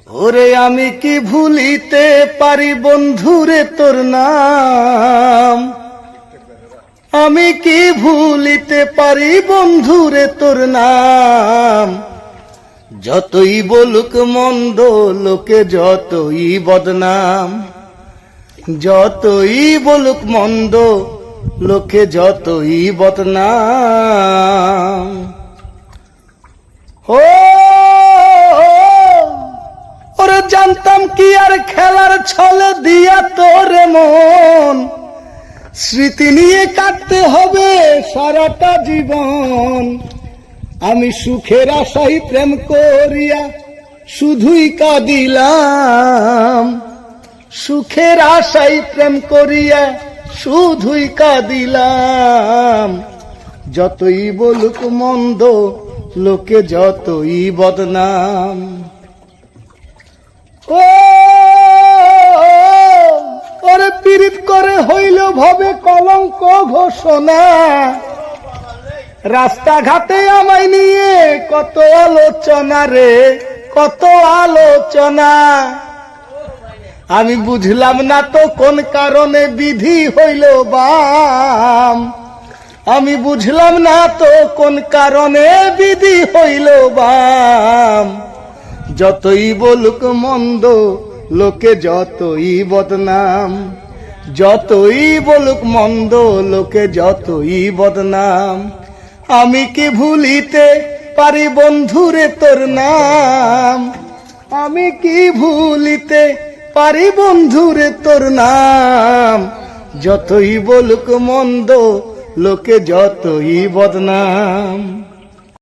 ওরে আমি কি ভুলিতে পারি বন্ধুরে তোর নাম, আমি কি ভুলিতে পারি বন্ধুরে তোর নাম। যতই বলুক মন্দ লোকে যতই বদনাম, যতই বলুক মন্দ লোকে যতই বদনাম। ও ওরে জানতাম কি আর খেলার ছলে দিয়া তোরে মন, স্মৃতি নিয়ে কাটতে হবে সারাটা জীবন। আমি সুখের আশায় প্রেম করিয়া শুধুই কাঁদিলাম, সুখের আশায় প্রেম করিয়া শুধুই কাঁদিলাম। যতই বলুক মন্দ লোকে যতই বদনাম। ও ওরে পীড়িত করে হইল ভাবে কলঙ্ক ঘোষণা, রাস্তাঘাটে আমায় নিয়ে কত আলোচনা রে কত আলোচনা। আমি বুঝলাম না তো কোন কারণে বিধি হইল বাম, আমি বুঝলাম না তো কোন কারণে বিধি হইল বাম। যতই বলুক মন্দ লোকে যতই বদনাম, যতই বলুক মন্দ লোকে যতই বদনাম। আমি কি ভুলিতে পারি বন্ধুরে তোর নাম, আমি কি ভুলিতে পারি বন্ধুরে তোর নাম। যতই বলুক মন্দ লোকে যতই বদনাম।